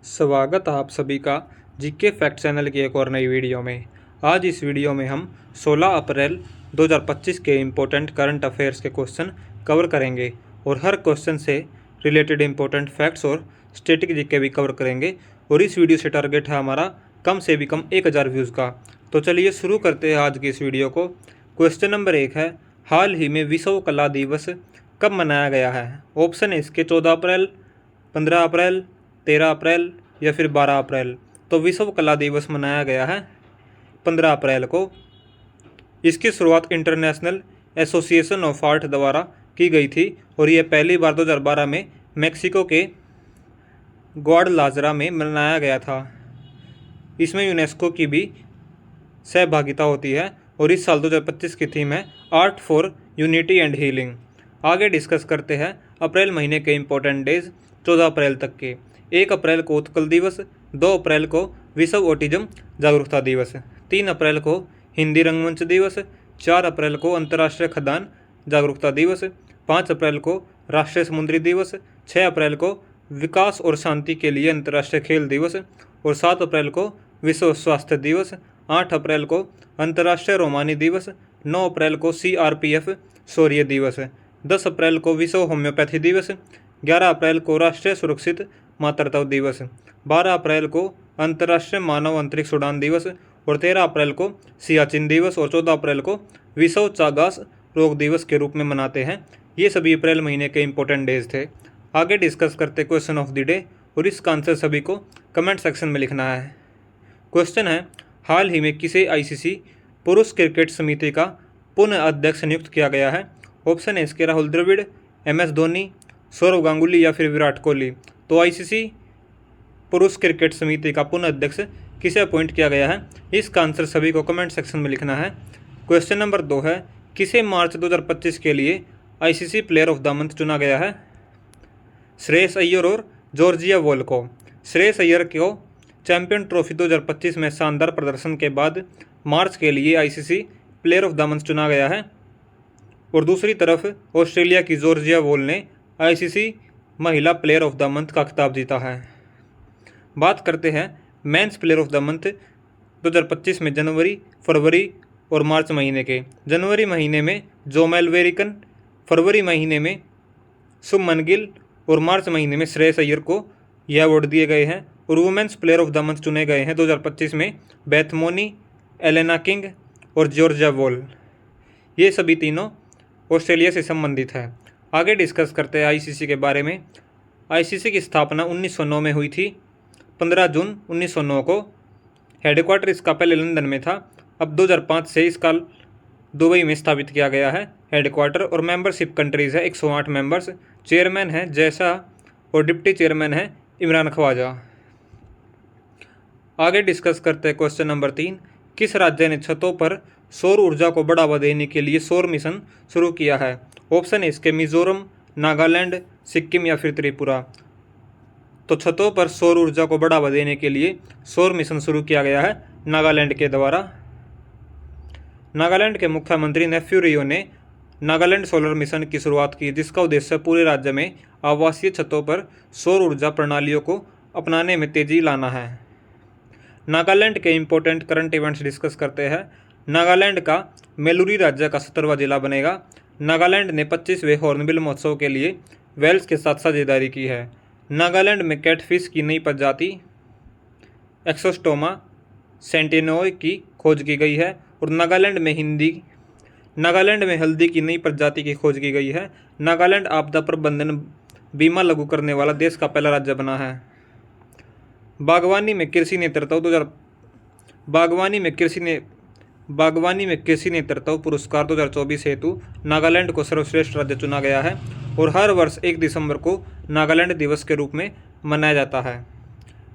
स्वागत आप सभी का जीके फैक्ट चैनल की एक और नई वीडियो में। आज इस वीडियो में हम 16 अप्रैल 2025 के इम्पोर्टेंट करंट अफेयर्स के क्वेश्चन कवर करेंगे और हर क्वेश्चन से रिलेटेड इम्पोर्टेंट फैक्ट्स और स्टैटिक जीके भी कवर करेंगे। और इस वीडियो से टारगेट है हमारा कम से भी कम 1000 व्यूज़ का। तो चलिए शुरू करते हैं आज की इस वीडियो को। क्वेश्चन नंबर 1 है, हाल ही में विश्व कला दिवस कब मनाया गया है? ऑप्शन है इसके 14 अप्रैल, 15 अप्रैल, 13 अप्रैल या फिर 12 अप्रैल। तो विश्व कला दिवस मनाया गया है 15 अप्रैल को। इसकी शुरुआत इंटरनेशनल एसोसिएशन ऑफ आर्ट द्वारा की गई थी और यह पहली बार 2012 में मेक्सिको के ग्वाडलाजरा में मनाया गया था। इसमें यूनेस्को की भी सहभागिता होती है और इस साल 2025 की थीम है art for unity and healing. आगे डिस्कस करते हैं अप्रैल महीने के इम्पोर्टेंट डेज 14 अप्रैल तक के। 1 अप्रैल को उत्कल दिवस, 2 अप्रैल को विश्व ऑटिज्म जागरूकता दिवस, 3 अप्रैल को हिंदी रंगमंच दिवस, 4 अप्रैल को अंतर्राष्ट्रीय खदान जागरूकता दिवस, 5 अप्रैल को राष्ट्रीय समुद्री दिवस, 6 अप्रैल को विकास और शांति के लिए अंतर्राष्ट्रीय खेल दिवस और 7 अप्रैल को विश्व स्वास्थ्य दिवस, 8 अप्रैल को अंतर्राष्ट्रीय रोमानी दिवस, 9 अप्रैल को CRPF शौर्य दिवस, 10 अप्रैल को विश्व होम्योपैथी दिवस, 11 अप्रैल को राष्ट्रीय सुरक्षित मातृत्व दिवस, 12 अप्रैल को अंतर्राष्ट्रीय मानव अंतरिक्ष उड़ान दिवस और 13 अप्रैल को सियाचिन दिवस और 14 अप्रैल को विश्व चागास रोग दिवस के रूप में मनाते हैं। ये सभी अप्रैल महीने के इंपॉर्टेंट डेज थे। आगे डिस्कस करते क्वेश्चन ऑफ द डे और इसका आंसर सभी को कमेंट सेक्शन में लिखना है। क्वेश्चन है, हाल ही में किसे ICC पुरुष क्रिकेट समिति का पुनः अध्यक्ष नियुक्त किया गया है? ऑप्शन है इसके राहुल द्रविड़, MS धोनी, सौरव गांगुली या फिर विराट कोहली। तो ICC पुरुष क्रिकेट समिति का पुनः अध्यक्ष किसे अपॉइंट किया गया है? इसका आंसर सभी को कमेंट सेक्शन में लिखना है। क्वेश्चन नंबर 2 है, किसे मार्च 2025 के लिए ICC player of the month चुना गया है? श्रेयस अय्यर और जॉर्जिया वॉल को। श्रेयस अय्यर को चैंपियन ट्रॉफी 2025 में शानदार प्रदर्शन के बाद मार्च के लिए ICC player of the month चुना गया है और दूसरी तरफ ऑस्ट्रेलिया की जॉर्जिया वॉल ने ICC महिला प्लेयर ऑफ द मंथ का खिताब जीता है। बात करते हैं men's player of the month 2025 में जनवरी, फरवरी और मार्च महीने के। जनवरी महीने में जोमेल वेरिकन, फरवरी महीने में शुभमन गिल और मार्च महीने में श्रेयस अय्यर को यह अवार्ड दिए गए हैं। और women's player of the month चुने गए हैं 2025 में बेथ मोनी, एलेना किंग और जॉर्जिया वॉल। ये सभी तीनों ऑस्ट्रेलिया से संबंधित है। आगे डिस्कस करते हैं ICC के बारे में। ICC की स्थापना 1909 में हुई थी, 15 जून 1909 को। हेडक्वार्टर इसका पहले लंदन में था, अब 2005 से इसका दुबई में स्थापित किया गया है हेडक्वार्टर। और मेंबरशिप कंट्रीज़ है 108 मेंबर्स। चेयरमैन है जैसा और डिप्टी चेयरमैन है इमरान ख्वाजा। आगे डिस्कस करते हैं क्वेश्चन नंबर 3, किस राज्य ने छतों पर सौर ऊर्जा को बढ़ावा देने के लिए सौर मिशन शुरू किया है? ऑप्शन है इसके मिजोरम, नागालैंड, सिक्किम या फिर त्रिपुरा। तो छतों पर सौर ऊर्जा को बढ़ावा देने के लिए सौर मिशन शुरू किया गया है नागालैंड के द्वारा। नागालैंड के मुख्यमंत्री नेफ्यू रियो ने नागालैंड सोलर मिशन की शुरुआत की, जिसका उद्देश्य पूरे राज्य में आवासीय छतों पर सौर ऊर्जा प्रणालियों को अपनाने में तेजी लाना है। नागालैंड के इम्पोर्टेंट करंट इवेंट्स डिस्कस करते हैं। नागालैंड का मेलुरी राज्य का 17वां जिला बनेगा। नागालैंड ने 25वें हॉर्नबिल महोत्सव के लिए वेल्स के साथ साझेदारी की है। नागालैंड में कैटफिश की नई प्रजाति एक्सोस्टोमा सेंटिनोय की खोज की गई है। और नागालैंड में हल्दी की नई प्रजाति की खोज की गई है। नागालैंड आपदा प्रबंधन बीमा लागू करने वाला देश का पहला राज्य बना है। बागवानी में कृषि नेतृत्व पुरस्कार 2024 हेतु नागालैंड को सर्वश्रेष्ठ राज्य चुना गया है और हर वर्ष 1 दिसंबर को नागालैंड दिवस के रूप में मनाया जाता है।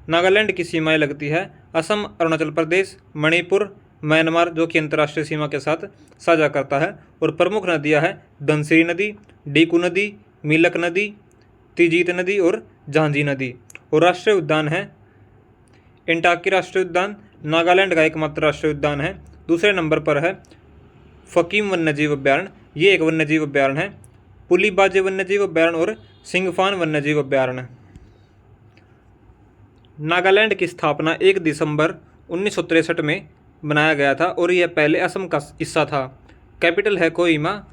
नागालैंड की सीमाएं लगती है असम, अरुणाचल प्रदेश, मणिपुर, म्यांमार जो कि अंतर्राष्ट्रीय सीमा के साथ साझा करता है। और प्रमुख नदियां हैं धनसिरी नदी, डीकू नदी, मिलक नदी, तिजीत नदी और झांझी नदी। और राष्ट्रीय उद्यान है एंटाकी राष्ट्रीय उद्यान, नागालैंड का एकमात्र राष्ट्रीय उद्यान है। दूसरे नंबर पर है फकीम वन्यजीव अभ्यारण्य, ये एक वन्यजीव अभ्यारण्य है। पुलीबाजे वन्यजीव अभ्यारण्य और सिंगफान वन्यजीव अभ्यारण्य। नागालैंड की स्थापना 1 दिसंबर 1963 में बनाया गया था और यह पहले असम का हिस्सा था। कैपिटल है कोहिमा।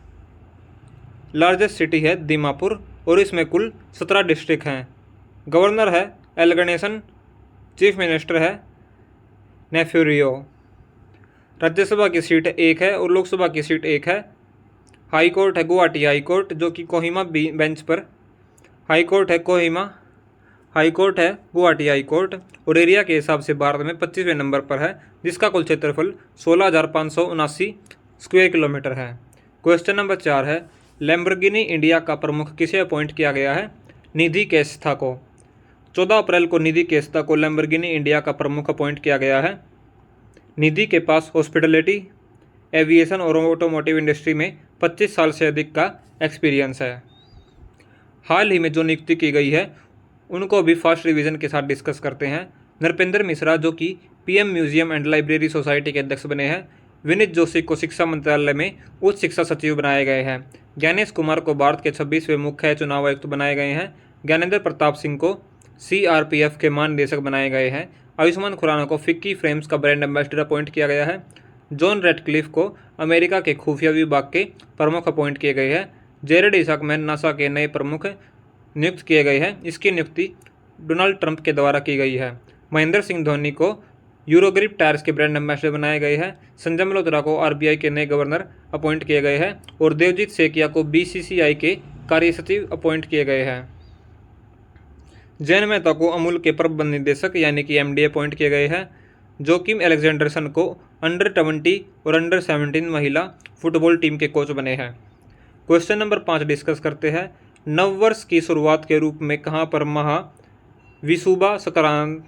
लार्जेस्ट सिटी है दीमापुर और इसमें कुल 17 डिस्ट्रिक्ट हैं। गवर्नर है एल गणेशन। चीफ मिनिस्टर है नेफ्यूरियो। राज्यसभा की सीट 1 है और लोकसभा की सीट 1 है। हाई कोर्ट है गुवाहाटी हाई कोर्ट जो कि कोहिमा बेंच पर। हाई कोर्ट है कोहिमा। हाई कोर्ट है गुवाहाटी हाई कोर्ट और एरिया के हिसाब से भारत में 25वें नंबर पर है, जिसका कुल क्षेत्रफल 16,579 स्क्वायर किलोमीटर है। क्वेश्चन नंबर 4 है, लैम्बोर्गिनी इंडिया का प्रमुख किसे अपॉइंट किया गया है? निधि केस्ता को। 14 अप्रैल को निधि केस्ता को लैम्बोर्गिनी इंडिया का प्रमुख अपॉइंट किया गया है। निधि के पास हॉस्पिटलिटी, एविएशन और ऑटोमोटिव इंडस्ट्री में 25 साल से अधिक का एक्सपीरियंस है। हाल ही में जो नियुक्ति की गई है उनको भी फास्ट रिवीजन के साथ डिस्कस करते हैं। नृपेंद्र मिश्रा जो कि PM museum and library society के अध्यक्ष बने हैं। विनीत जोशी को शिक्षा मंत्रालय में उच्च शिक्षा सचिव बनाए गए हैं। ज्ञानेश कुमार को भारत के 26वें मुख्य चुनाव आयुक्त बनाए गए हैं। ज्ञानेंद्र प्रताप सिंह को सीआरपीएफ के महानिदेशक बनाए गए हैं। आयुष्मान खुराना को फिक्की फ्रेम्स का ब्रांड एम्बेसडर अपॉइंट किया गया है। जॉन रेडक्लिफ को अमेरिका के खुफिया विभाग के प्रमुख अपॉइंट किए गए हैं। जेरेड इसाकमैन नासा के नए प्रमुख नियुक्त किए गए हैं। इसकी नियुक्ति डोनाल्ड ट्रंप के द्वारा की गई है। महेंद्र सिंह धोनी को यूरोग्रिप टायर्स के ब्रांड एम्बेसडर बनाए गए हैं। संजय मल्होत्रा को आरबीआई के नए गवर्नर अपॉइंट किए गए हैं और देवजीत सेकिया को बीसीसीआई के कार्य सचिव अपॉइंट किए गए हैं। जैन मेहता को अमूल के प्रबंध निदेशक यानी कि एमडी अपॉइंट किए गए हैं। जोकिम एलेक्जेंडरसन को अंडर 20 और अंडर 17 महिला फुटबॉल टीम के कोच बने हैं। क्वेश्चन नंबर 5 डिस्कस करते हैं। नववर्ष की शुरुआत के रूप में कहाँ पर महाविषुबा संक्रांत।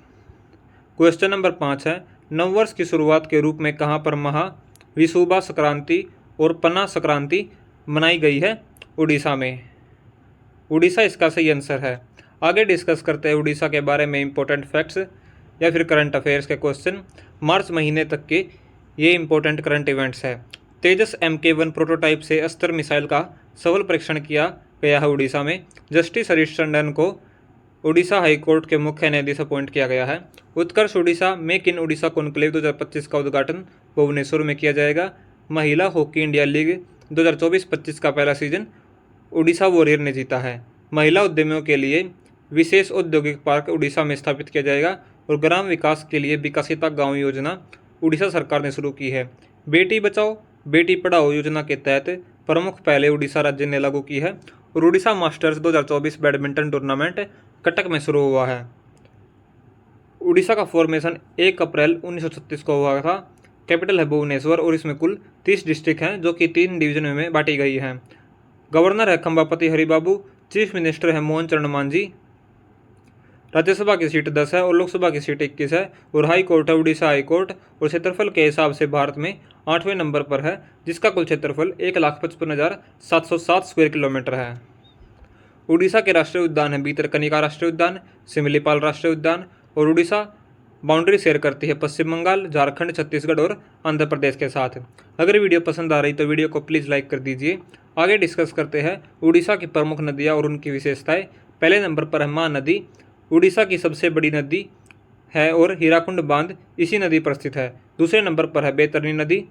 क्वेश्चन नंबर 5 है, नववर्ष की शुरुआत के रूप में कहाँ पर महाविषुबा संक्रांति और पना संक्रांति मनाई गई है? उड़ीसा में। उड़ीसा इसका सही आंसर है। आगे डिस्कस करते हैं उड़ीसा के बारे में इंपॉर्टेंट फैक्ट्स या फिर करंट अफेयर्स के क्वेश्चन। मार्च महीने तक के ये इंपॉर्टेंट करंट इवेंट्स है। तेजस MK1 प्रोटोटाइप से अस्त्र मिसाइल का सफल परीक्षण किया गया है उड़ीसा में। जस्टिस हरीश टंडन को उड़ीसा हाई कोर्ट के मुख्य न्यायाधीश अपॉइंट किया गया है। Utkarsh Odisha make in Odisha conclave 2025 का उद्घाटन भुवनेश्वर में किया जाएगा। महिला हॉकी इंडिया लीग 2024-25 का पहला सीजन उड़ीसा वॉरियर ने जीता है। महिला उद्यमियों के लिए विशेष औद्योगिक पार्क उड़ीसा में स्थापित किया जाएगा और ग्राम विकास के लिए विकसिता गांव योजना उड़ीसा सरकार ने शुरू की है। बेटी बचाओ बेटी पढ़ाओ योजना के तहत प्रमुख पहले उड़ीसा राज्य ने लागू की है और Orissa masters 2024 badminton tournament Cuttack में शुरू हुआ है। उड़ीसा का फॉर्मेशन 1 अप्रैल 1936 को हुआ था। कैपिटल है भुवनेश्वर और इसमें कुल 30 डिस्ट्रिक्ट हैं जो कि 3 डिवीजन में बांटी गई हैं। गवर्नर है खंबापति हरिबाबू। चीफ मिनिस्टर है मोहन चरण मांझी। राज्यसभा की सीट 10 है और लोकसभा की सीट 21 है और हाई कोर्ट है उड़ीसा हाई कोर्ट और क्षेत्रफल के हिसाब से भारत में 8वें नंबर पर है, जिसका कुल क्षेत्रफल 1,55,707 स्क्वायर किलोमीटर है। उड़ीसा के राष्ट्रीय उद्यान है भीतरकनिका राष्ट्रीय उद्यान, सिमलीपाल राष्ट्रीय उद्यान और उड़ीसा बाउंड्री शेयर करती है पश्चिम बंगाल, झारखंड, छत्तीसगढ़ और आंध्र प्रदेश के साथ। अगर वीडियो पसंद आ रही तो वीडियो को प्लीज़ लाइक कर दीजिए। आगे डिस्कस करते हैं उड़ीसा की प्रमुख नदियाँ और उनकी विशेषताएँ। पहले नंबर पर है महानदी। उड़ीसा की सबसे बड़ी नदी है और हीराकुंड बांध इसी नदी पर स्थित है। दूसरे नंबर पर है बैतरनी नदी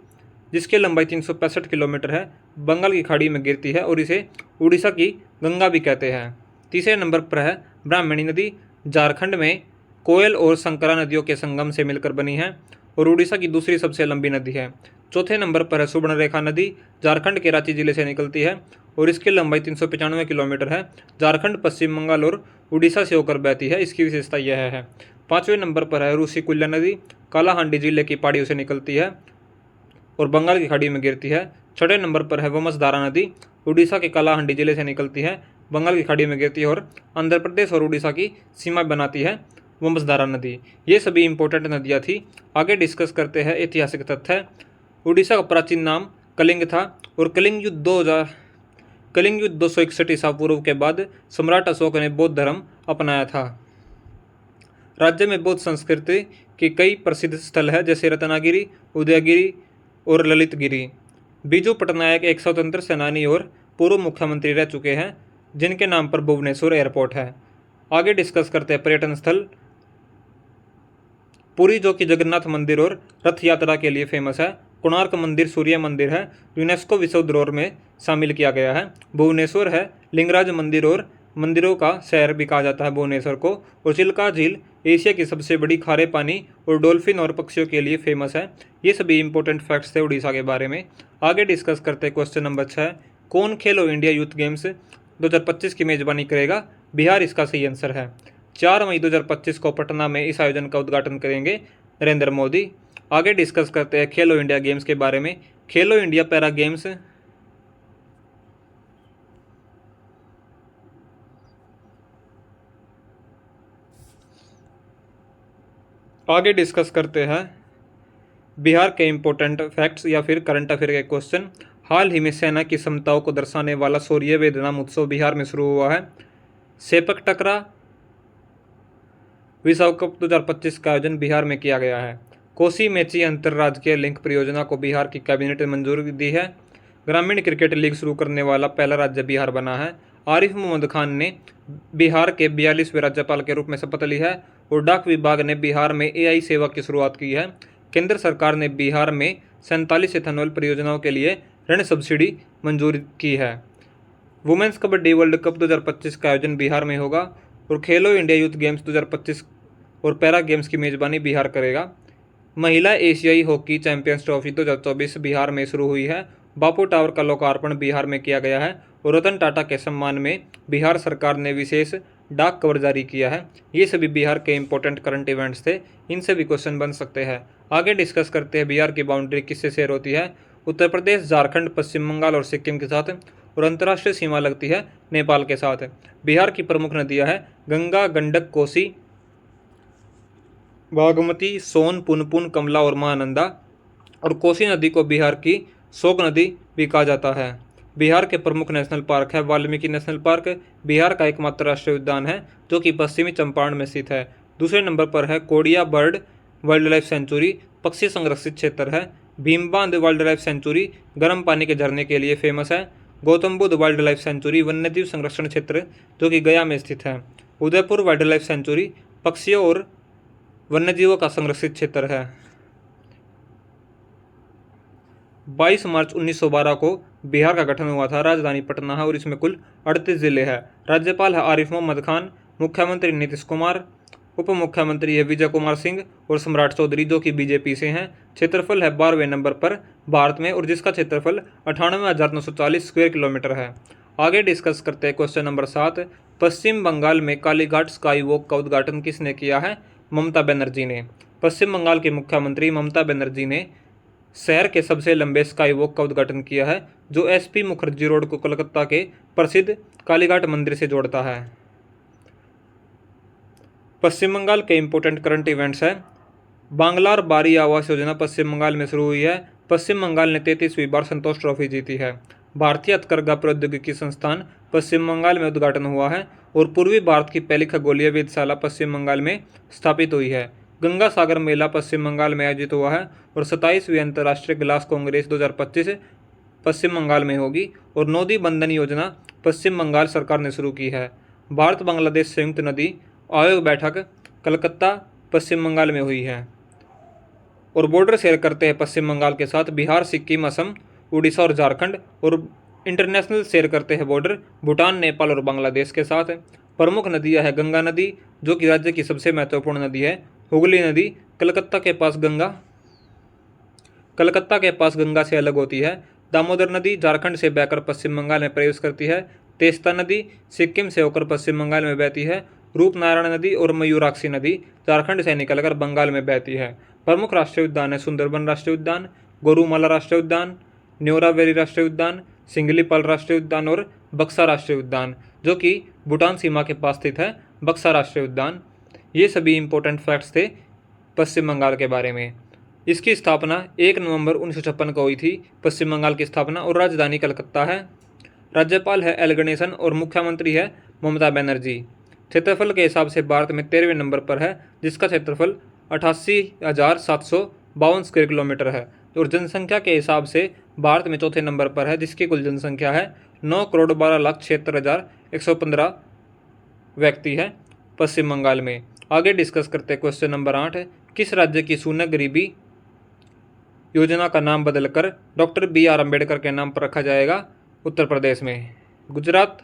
जिसकी लंबाई 365 किलोमीटर है, बंगाल की खाड़ी में गिरती है और इसे उड़ीसा की गंगा भी कहते हैं। तीसरे नंबर पर है ब्राह्मणी नदी, झारखंड में कोयल और संकरा नदियों के संगम से मिलकर बनी है और उड़ीसा की दूसरी सबसे लंबी नदी है। चौथे नंबर पर है सुवर्णरेखा नदी, झारखंड के रांची जिले से निकलती है और इसकी लंबाई 395 किलोमीटर है। झारखंड, पश्चिम बंगाल और उड़ीसा से होकर बहती है। इसकी विशेषता यह है। पाँचवें नंबर पर है रूसी-कुल्या नदी, कालाहांडी जिले की पहाड़ियों से निकलती है और बंगाल की खाड़ी में गिरती है। छठे नंबर पर है वमसधारा नदी, उड़ीसा के कालाहांडी जिले से निकलती है, बंगाल की खाड़ी में गिरती है और आंध्र प्रदेश और उड़ीसा की सीमा बनाती है वमसधारा नदी। ये सभी इंपॉर्टेंट नदियाँ थी। आगे डिस्कस करते हैं ऐतिहासिक तथ्य। उड़ीसा का प्राचीन नाम कलिंग था और कलिंग युद्ध 261 ईसा पूर्व के बाद सम्राट अशोक ने बौद्ध धर्म अपनाया था। राज्य में बौद्ध संस्कृति के कई प्रसिद्ध स्थल है जैसे रत्नागिरी, उदयगिरी और ललितगिरी। बीजू पटनायक एक स्वतंत्र सेनानी और पूर्व मुख्यमंत्री रह चुके हैं जिनके नाम पर भुवनेश्वर एयरपोर्ट है। आगे डिस्कस करते हैं पर्यटन स्थल। पुरी जो कि जगन्नाथ मंदिर और रथ यात्रा के लिए फेमस है। कोणार्क मंदिर सूर्य मंदिर है, यूनेस्को विश्व धरोहर में शामिल किया गया है। भुवनेश्वर है लिंगराज मंदिर और मंदिरों का शहर भी कहा जाता है भुवनेश्वर को। और चिल्का झील एशिया की सबसे बड़ी खारे पानी और डॉल्फिन और पक्षियों के लिए फेमस है। ये सभी इंपॉर्टेंट फैक्ट्स थे उड़ीसा के बारे में। आगे डिस्कस करते हैं क्वेश्चन नंबर 6। कौन खेलो इंडिया यूथ गेम्स 2025 की मेजबानी करेगा? बिहार इसका सही आंसर है। 4 मई 2025 को पटना में इस आयोजन का उद्घाटन करेंगे नरेंद्र मोदी। आगे डिस्कस करते हैं खेलो इंडिया गेम्स के बारे में। खेलो इंडिया पैरा गेम्स आगे डिस्कस करते हैं बिहार के इंपॉर्टेंट फैक्ट्स या फिर करंट अफेयर के क्वेश्चन। हाल ही में सेना की क्षमताओं को दर्शाने वाला शौर्य वेद नाम उत्सव बिहार में शुरू हुआ है। सेपक टकरा विश्व कप 2025 का आयोजन बिहार में किया गया है। कोसी मेची अंतर्राज्यीय लिंक परियोजना को बिहार की कैबिनेट ने मंजूरी दी है। ग्रामीण क्रिकेट लीग शुरू करने वाला पहला राज्य बिहार बना है। आरिफ मोहम्मद खान ने बिहार के 42वें राज्यपाल के रूप में शपथ ली है। और डाक विभाग ने बिहार में एआई सेवा की शुरुआत की है। केंद्र सरकार ने बिहार में 47 एथेनॉल परियोजनाओं के लिए ऋण सब्सिडी मंजूर की है। वुमेन्स कबड्डी वर्ल्ड कप 2025 का आयोजन बिहार में होगा। और खेलो इंडिया यूथ गेम्स 2025 और पैरा गेम्स की मेजबानी बिहार करेगा। महिला एशियाई हॉकी चैंपियंस ट्रॉफी 2024 बिहार में शुरू हुई है। बापू टावर का लोकार्पण बिहार में किया गया है। और रतन टाटा के सम्मान में बिहार सरकार ने विशेष डाक कवर जारी किया है। ये सभी बिहार के इंपॉर्टेंट करंट इवेंट्स थे। इनसे भी क्वेश्चन बन सकते हैं। आगे डिस्कस करते हैं बिहार की बाउंड्री किससे शेयर होती है? उत्तर प्रदेश, झारखंड, पश्चिम बंगाल और सिक्किम के साथ। और अंतर्राष्ट्रीय सीमा लगती है नेपाल के साथ। बिहार की प्रमुख नदियां हैं गंगा, गंडक, कोसी, बागमती, सोन, पुनपुन, कमला और महानंदा। और कोसी नदी को बिहार की शोक नदी भी कहा जाता है। बिहार के प्रमुख नेशनल पार्क है वाल्मीकि नेशनल पार्क। बिहार का एकमात्र राष्ट्रीय उद्यान है जो कि पश्चिमी चंपारण में स्थित है। दूसरे नंबर पर है Kodia bird wild life sanctuary, पक्षी संरक्षित क्षेत्र है। भीमबांध वाइल्ड लाइफ सेंचुरी गर्म पानी के झरने के लिए फेमस है। Gautam Buddha wild life sanctuary वन्यजीव संरक्षण क्षेत्र जो कि गया में स्थित है। उदयपुर वाइल्ड लाइफ सेंचुरी पक्षियों और वन्यजीवों का संरक्षित क्षेत्र है। 22 मार्च 1912 को बिहार का गठन हुआ था। राजधानी पटना है और इसमें कुल 38 जिले हैं। राज्यपाल है आरिफ मोहम्मद खान, मुख्यमंत्री नीतीश कुमार, उप मुख्यमंत्री है विजय कुमार सिंह और सम्राट चौधरी जो कि बीजेपी से हैं। क्षेत्रफल है 12वें नंबर पर भारत में और जिसका क्षेत्रफल 98,940 स्क्वायर किलोमीटर है। आगे डिस्कस करते हैं क्वेश्चन नंबर 7। पश्चिम बंगाल में कालीघाट स्काई वॉक का उद्घाटन किसने किया है? ममता बनर्जी ने। पश्चिम बंगाल की मुख्यमंत्री ममता बनर्जी ने शहर के सबसे लंबे स्काई वॉक का उद्घाटन किया है जो एसपी मुखर्जी रोड को कोलकाता के प्रसिद्ध कालीघाट मंदिर से जोड़ता है। पश्चिम बंगाल के इंपॉर्टेंट करंट इवेंट्स है। बांग्लार बारी आवास योजना पश्चिम बंगाल में शुरू हुई है। पश्चिम बंगाल ने 33वीं बार संतोष ट्रॉफी जीती है। भारतीय हथकरघा प्रौद्योगिकी संस्थान पश्चिम बंगाल में उद्घाटन हुआ है। और पूर्वी भारत की पहली खगोलीय वेधशाला पश्चिम बंगाल में स्थापित हुई है। गंगा सागर मेला पश्चिम बंगाल में आयोजित हुआ है। और 27वीं अंतर्राष्ट्रीय ग्लास कांग्रेस 2025 पश्चिम बंगाल में होगी। और नोदी बंधन योजना पश्चिम बंगाल सरकार ने शुरू की है। भारत बांग्लादेश संयुक्त नदी आयोग बैठक कलकत्ता पश्चिम बंगाल में हुई है। और बॉर्डर शेयर करते हैं पश्चिम बंगाल के साथ बिहार, सिक्किम, असम, उड़ीसा और झारखंड। और इंटरनेशनल शेयर करते हैं बॉर्डर भूटान, नेपाल और बांग्लादेश के साथ। प्रमुख नदियां है गंगा नदी जो कि राज्य की सबसे महत्वपूर्ण नदी है। हुगली नदी कलकत्ता के पास गंगा से अलग होती है। दामोदर नदी झारखंड से बहकर पश्चिम बंगाल में प्रवेश करती है। तेस्ता नदी सिक्किम से होकर पश्चिम बंगाल में बहती है। रूपनारायण नदी और मयूराक्षी नदी झारखंड से निकलकर बंगाल में बहती है। प्रमुख राष्ट्रीय उद्यान है सुंदरबन राष्ट्रीय उद्यान, गोरुमाला राष्ट्रीय उद्यान, न्योरा वैली राष्ट्रीय उद्यान, सिंगलीपाल राष्ट्रीय उद्यान और बक्सा राष्ट्रीय उद्यान जो कि भूटान सीमा के पास स्थित है। बक्सा राष्ट्रीय उद्यान। ये सभी इंपॉर्टेंट फैक्ट्स थे पश्चिम बंगाल के बारे में। इसकी स्थापना 1 नवंबर 1956 को हुई थी पश्चिम बंगाल की स्थापना। और राजधानी कलकत्ता है। राज्यपाल है एल गणेशन और मुख्यमंत्री है ममता बनर्जी। क्षेत्रफल के हिसाब से भारत में 13वें नंबर पर है जिसका क्षेत्रफल 88,752 स्क्वायर किलोमीटर है। और जनसंख्या के हिसाब से भारत में चौथे नंबर पर है जिसकी कुल जनसंख्या है 9,12,76,115 व्यक्ति है पश्चिम बंगाल में। आगे डिस्कस करते हैं क्वेश्चन नंबर 8, किस राज्य की शून्य गरीबी योजना का नाम बदलकर डॉक्टर BR अम्बेडकर के नाम पर रखा जाएगा? उत्तर प्रदेश में गुजरात।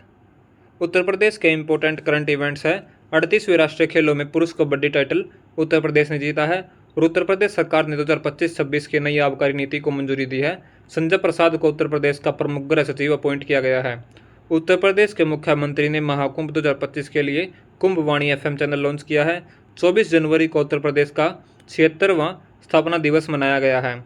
उत्तर प्रदेश के इंपॉर्टेंट करंट इवेंट्स है। 38वें राष्ट्रीय खेलों में पुरुष कबड्डी टाइटल उत्तर प्रदेश ने जीता है और उत्तर प्रदेश सरकार ने 2025-26 की नई आबकारी नीति को मंजूरी दी है। संजय प्रसाद को उत्तर प्रदेश का प्रमुख गृह सचिव अपॉइंट किया गया है। उत्तर प्रदेश के मुख्यमंत्री ने महाकुंभ 2025 के लिए कुंभवाणी FM चैनल लॉन्च किया है। 24 जनवरी को उत्तर प्रदेश का 76वां स्थापना दिवस मनाया गया है।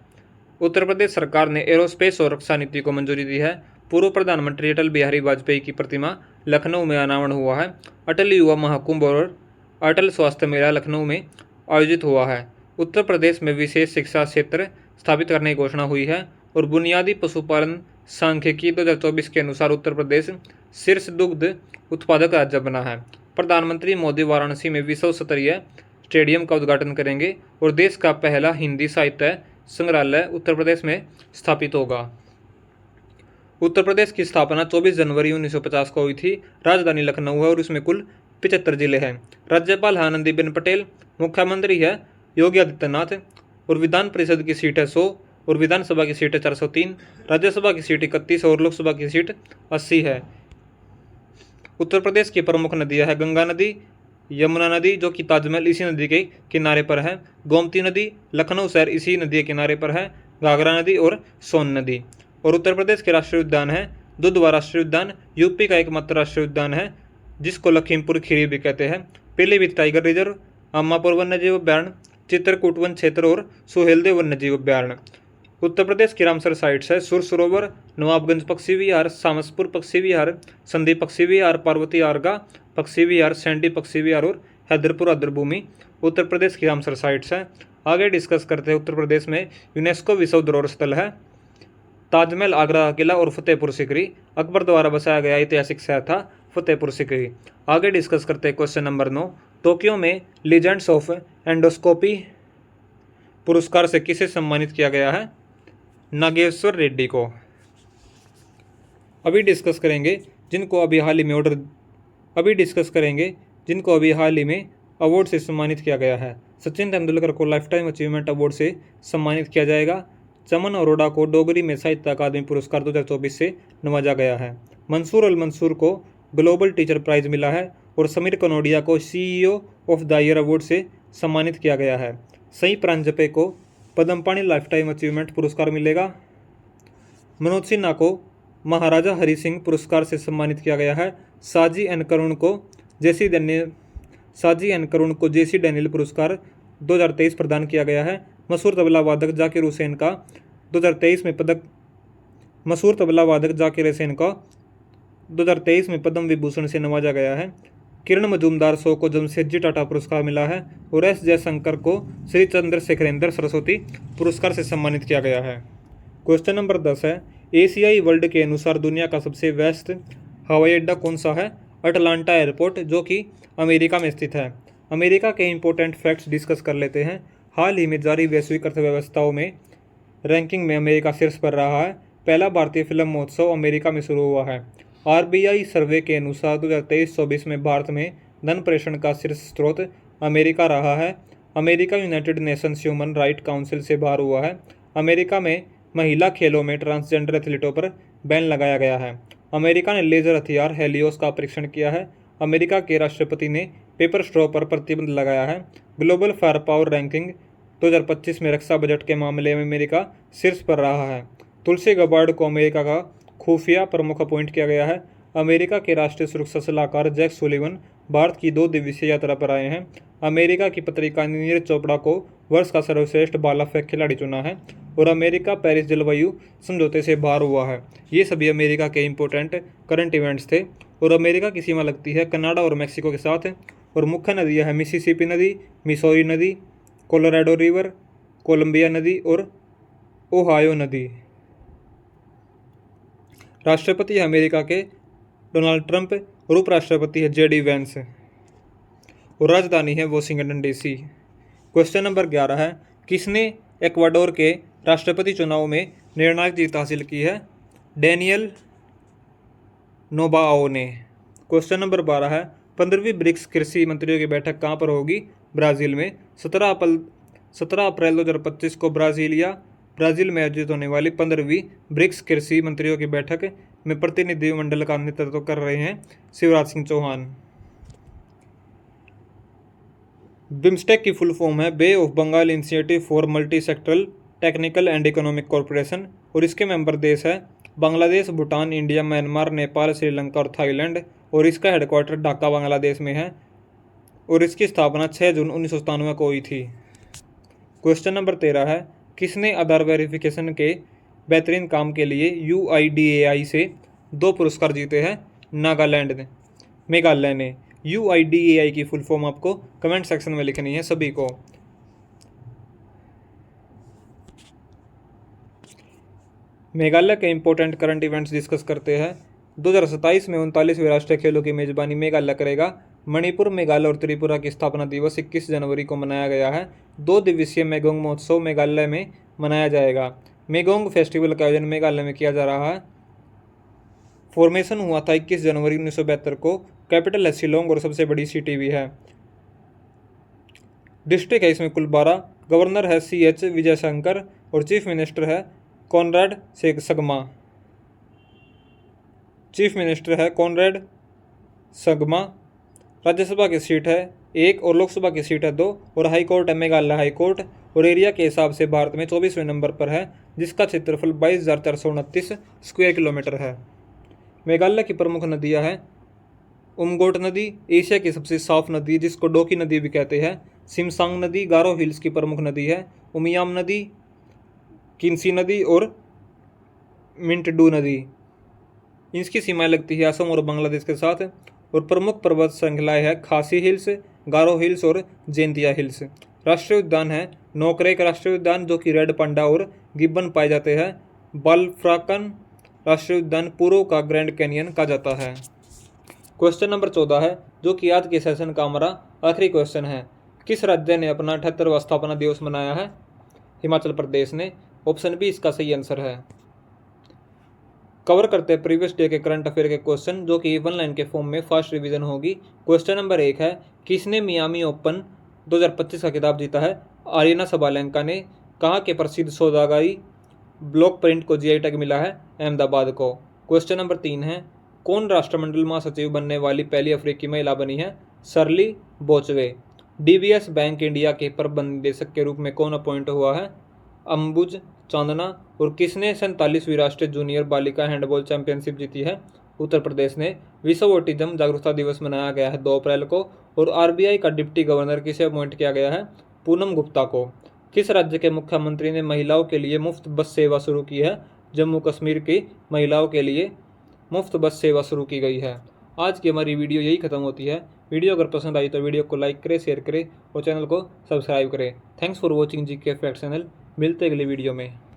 उत्तर प्रदेश सरकार ने एरोस्पेस और रक्षा नीति को मंजूरी दी है। पूर्व प्रधानमंत्री अटल बिहारी वाजपेयी की प्रतिमा लखनऊ में अनावरण हुआ है। अटल युवा महाकुंभ और अटल स्वास्थ्य मेला लखनऊ में आयोजित हुआ है। उत्तर प्रदेश में विशेष शिक्षा क्षेत्र स्थापित करने की घोषणा हुई है और बुनियादी पशुपालन सांख्यिकी 2024 के अनुसार उत्तर प्रदेश शीर्ष दुग्ध उत्पादक राज्य बना है। प्रधानमंत्री मोदी वाराणसी में विश्व स्तरीय स्टेडियम का उद्घाटन करेंगे और देश का पहला हिंदी साहित्य संग्रहालय उत्तर प्रदेश में स्थापित होगा। उत्तर प्रदेश की स्थापना 24 जनवरी 1950 को हुई थी। राजधानी लखनऊ है और इसमें कुल 75 जिले हैं। राज्यपाल है आनंदीबेन पटेल। मुख्यमंत्री है योगी आदित्यनाथ और विधान परिषद की सीट है 100 और विधानसभा की सीट है 403। राज्यसभा की सीट 31 और लोकसभा की सीट 80 है। उत्तर प्रदेश की प्रमुख नदियां है गंगा नदी, यमुना नदी जो कि ताजमहल इसी नदी के किनारे पर है, गोमती नदी लखनऊ शहर इसी नदी के किनारे पर है, घाघरा नदी और सोन नदी। और उत्तर प्रदेश के राष्ट्रीय उद्यान है दुधवा राष्ट्रीय उद्यान, यूपी का एकमात्र राष्ट्रीय उद्यान है जिसको लखीमपुर खीरी भी कहते हैं। पीलीभीत टाइगर रिजर्व, अम्मापुर वन्यजीव अभ्यारण्य, चित्रकूट वन क्षेत्र और सुहेलदेव वन्यजीव अभ्यारण्य। उत्तर प्रदेश की रामसर साइट्स है सुर सरोवर, नवाबगंज पक्षी विहार, सामसपुर पक्षी विहार, संधि पक्षी विहार, पार्वती आर्गा पक्षी विहार, सैंडी पक्षी विहार और हैदरपुर आर्द्रभूमि उत्तर प्रदेश की रामसर साइट्स है। आगे डिस्कस करते हैं उत्तर प्रदेश में यूनेस्को विश्व धरोहर स्थल है ताजमहल, आगरा का किला और फतेहपुर सिकरी। अकबर द्वारा बसाया गया ऐतिहासिक शहर था फतेहपुर सिकरी। आगे डिस्कस करते हैं क्वेश्चन नंबर 9, टोक्यो में लीजेंड्स ऑफ एंडोस्कोपी पुरस्कार से किसे सम्मानित किया गया है? नागेश्वर रेड्डी को। अभी डिस्कस करेंगे जिनको अभी हाल ही में अवार्ड से सम्मानित किया गया है। सचिन तेंदुलकर को लाइफ टाइम अचीवमेंट अवार्ड से सम्मानित किया जाएगा। चमन अरोड़ा को डोगरी में साहित्य अकादमी पुरस्कार 2024 से नवाजा गया है। मंसूर अल मंसूर को ग्लोबल टीचर प्राइज मिला है और समीर कनोडिया को CEO of the year award से सम्मानित किया गया है। सई प्रांजपे को पद्मपाणि लाइफ टाइम अचीवमेंट पुरस्कार मिलेगा। मनोज सिन्हा को महाराजा हरि सिंह पुरस्कार से सम्मानित किया गया है। साजी एन करुण को जेसी डैनियल पुरस्कार 2023 प्रदान किया गया है। मशहूर तबला वादक जाकिर हुसैन का 2023 में पद्म विभूषण से नवाजा गया है। किरण मजूमदार शो को जमशेदजी टाटा पुरस्कार मिला है और S जयशंकर को श्री चंद्रशेखरेंद्र सरस्वती पुरस्कार से सम्मानित किया गया है। क्वेश्चन नंबर 10 है, एशियाई वर्ल्ड के अनुसार दुनिया का सबसे व्यस्त हवाई अड्डा कौन सा है? अटलांटा एयरपोर्ट जो कि अमेरिका में स्थित है। अमेरिका के इंपॉर्टेंट फैक्ट्स डिस्कस कर लेते हैं। हाल ही में जारी वैश्विक अर्थव्यवस्थाओं में रैंकिंग में अमेरिका शीर्ष पर रहा है। पहला भारतीय फिल्म महोत्सव अमेरिका में शुरू हुआ है। RBI सर्वे के अनुसार 2023-24 में भारत में धन प्रेषण का शीर्ष स्रोत अमेरिका रहा है। America United Nations human right council से बाहर हुआ है। अमेरिका में महिला खेलों में ट्रांसजेंडर एथलीटों पर बैन लगाया गया है। अमेरिका ने लेजर हथियार हेलियोस का परीक्षण किया है। अमेरिका के राष्ट्रपति ने पेपर स्ट्रॉ पर प्रतिबंध लगाया है। ग्लोबल फायर पावर रैंकिंग 2025 में रक्षा बजट के मामले में अमेरिका शीर्ष पर रहा है। तुलसी गबार्ड को अमेरिका का खुफिया प्रमुख अपॉइंट किया गया है। अमेरिका के राष्ट्रीय सुरक्षा सलाहकार जैक सुलिवन भारत की 2 दिवसीय यात्रा पर आए हैं। अमेरिका की पत्रिका नीरज चोपड़ा को वर्ष का सर्वश्रेष्ठ भाला फेंक खिलाड़ी चुना है और अमेरिका पेरिस जलवायु समझौते से बाहर हुआ है। ये सभी अमेरिका के इंपॉर्टेंट करंट इवेंट्स थे। और अमेरिका की सीमा लगती है कनाडा और मैक्सिको के साथ और मुख्य नदियाँ हैं मिसिसिपी नदी, मिसौरी नदी, कोलोराडो रिवर, कोलंबिया नदी और ओहायो नदी। राष्ट्रपति है अमेरिका के डोनाल्ड ट्रंप और उपराष्ट्रपति है JD वैंस और राजधानी है वॉशिंगटन DC। क्वेश्चन नंबर 11 है, किसने इक्वाडोर के राष्ट्रपति चुनाव में निर्णायक जीत हासिल की है? डेनियल नोबाओ ने। क्वेश्चन नंबर 12 है, 15वीं ब्रिक्स कृषि मंत्रियों की बैठक कहाँ पर होगी? ब्राज़ील में। 17 अप्रैल 2025 को ब्राज़ील में आयोजित होने वाली 15वीं ब्रिक्स कृषि मंत्रियों की बैठक में प्रतिनिधिमंडल का नेतृत्व कर रहे हैं शिवराज सिंह चौहान। बिम्स्टेक की फुल फॉर्म है बे of Bengal initiative for multi sectoral technical and economic corporation, और इसके मेंबर देश है बांग्लादेश, भूटान, इंडिया, म्यांमार, नेपाल, श्रीलंका और थाईलैंड, और इसका हेडक्वार्टर ढाका बांग्लादेश में है, और इसकी स्थापना 6 जून 1997 को हुई थी। क्वेश्चन नंबर 13 है, किसने आधार वेरिफिकेशन के बेहतरीन काम के लिए UIDAI से 2 पुरस्कार जीते हैं? मेघालय ने। UIDAI की फुल फॉर्म आपको कमेंट सेक्शन में लिखनी है सभी को। मेघालय के इंपॉर्टेंट करंट इवेंट्स डिस्कस करते हैं। 2027 में 39वें राष्ट्रीय खेलों की मेजबानी मेघालय करेगा। मणिपुर, मेघालय और त्रिपुरा की स्थापना दिवस 21 जनवरी को मनाया गया है। 2 दिवसीय मेगोंग महोत्सव मेघालय में मनाया जाएगा। मेगोंग फेस्टिवल का आयोजन मेघालय में किया जा रहा है। फॉर्मेशन हुआ था 21 जनवरी 1972 को। कैपिटल है शिलोंग और सबसे बड़ी सिटी भी है। डिस्ट्रिक्ट है इसमें कुल 12। गवर्नर है CH विजयशंकर और चीफ मिनिस्टर है कॉनराड सगमा। राज्यसभा की सीट है 1 और लोकसभा की सीट है 2, और हाई कोर्ट है मेघालय हाई कोर्ट, और एरिया के हिसाब से भारत में 24वें नंबर पर है, जिसका क्षेत्रफल 22,429 स्क्वायर किलोमीटर है। मेघालय की प्रमुख नदियां हैं उमगोट नदी, एशिया की सबसे साफ नदी जिसको डोकी नदी भी कहते हैं। सिमसांग नदी गारो हिल्स की प्रमुख नदी है। उमियाम नदी, किन्सी नदी और मिंटडू नदी। इसकी सीमाएं लगती है असम और बांग्लादेश के साथ, और प्रमुख पर्वत श्रृंखलाएं है खासी हिल्स, गारो हिल्स और जेंतिया हिल्स। राष्ट्रीय उद्यान है नोकरेक राष्ट्रीय उद्यान जो कि रेड पांडा और गिब्बन पाए जाते हैं। बालफ्राकन राष्ट्रीय उद्यान पूर्व का ग्रैंड कैनियन कहा जाता है। क्वेश्चन नंबर 14 है, जो कि आज के सेशन का हमारा आखिरी क्वेश्चन है। किस राज्य ने अपना 78वां स्थापना दिवस मनाया है? हिमाचल प्रदेश ने। ऑप्शन बी इसका सही आंसर है। कवर करते हैं प्रीवियस डे के करंट अफेयर के क्वेश्चन, जो कि 1 लाइन के फॉर्म में फास्ट रिवीजन होगी। क्वेश्चन नंबर 1 है, किसने मियामी ओपन 2025 का खिताब जीता है? आर्यना सबालेंका ने। कहाँ के प्रसिद्ध सौदागरी ब्लॉक प्रिंट को GI टैग मिला है? अहमदाबाद को। क्वेश्चन नंबर 3 है, कौन राष्ट्रमंडल महासचिव बनने वाली पहली अफ्रीकी महिला बनी है? शर्ली बोचवे। DBS बैंक इंडिया के प्रबंध निदेशक के रूप में कौन अपॉइंट हुआ है? अंबुज चांदना। और किसने 47वीं राष्ट्रीय जूनियर बालिका हैंडबॉल चैंपियनशिप जीती है? उत्तर प्रदेश ने। विश्व ऑटिज्म जागरूकता दिवस मनाया गया है 2 अप्रैल को। और RBI का डिप्टी गवर्नर किसे अपॉइंट किया गया है? पूनम गुप्ता को। किस राज्य के मुख्यमंत्री ने महिलाओं के लिए मुफ्त बस सेवा शुरू की है? जम्मू कश्मीर की महिलाओं के लिए मुफ्त बस सेवा शुरू की गई है। आज की हमारी वीडियो यही खत्म होती है। वीडियो अगर पसंद आई तो वीडियो को लाइक करें, शेयर करें और चैनल को सब्सक्राइब करें। Thanks for watching GK fact channel. मिलते अगले वीडियो में।